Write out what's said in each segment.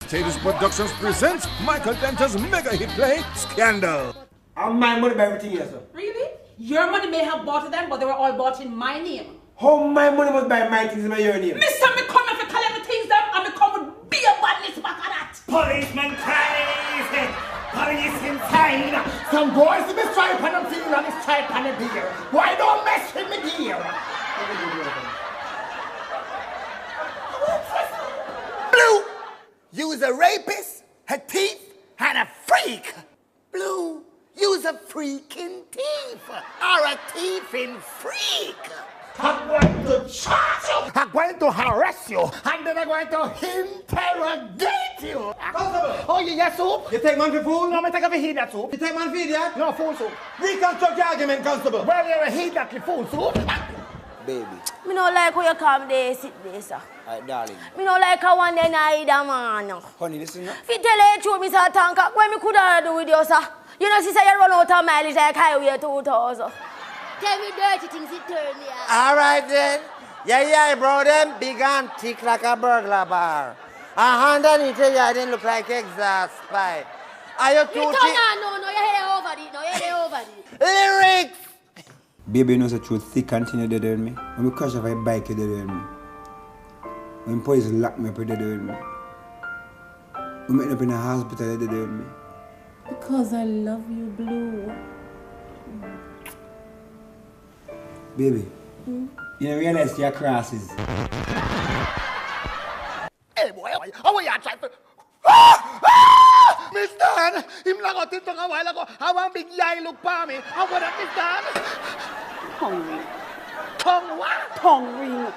Status Productions presents Michael Denter's mega hit play, Scandal. I'm my money by everything here, sir. Really? Your money may have bought them, but they were all bought in my name. How my money must buy my things in my your name? Mr. me come if you collect the things them, and me come with beer badness back at that. Policeman crazy! Police inside! Some boys to be stripe on the field and a stripe on the beer. Why don't mess with me dear? Blue, you's a rapist, a thief, and a freak. Blue, you's a freaking thief, or a thieving freak. I'm going to charge you, I'm going to harass you, and then I'm going to interrogate you. Constable! Oh, you get soup? You take man for fool? No, I take a heat that soup. You take man for idiot? No, fool soup. Reconstruct your argument, Constable. Well, you're a heat that fool soup. Baby. Me no like how you come there, sit there, sir. Alright, darling. Me no like how one day I either man. Honey, listen up. If you tell you true, Mr. Stancock, what me could have do with you, sir? You know, sister, you run out of mileage like highway 2000. Tell me dirty things, it turn me out. Alright then. Yeah, bro, them big and thick like a burglar bar. And underneath you didn't look like exhaust pipe. Are you too No, you head over it, no, you head over it. Lyrics! Baby knows the truth, thick continue to dead me. When I crash off a bike, they dead me. When police lock me up, they dead me. When I end up in a hospital, they dead me. Because I love you, Blue. Baby, you don't realize your crosses. Hey, boy, how are you trying to... Mr. Him lang ako tito a while ago. How one big yay look for me. How about that, Mr. Tongue ring. Tongue what? Tongue ring.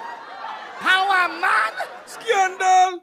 How a man? Scandal!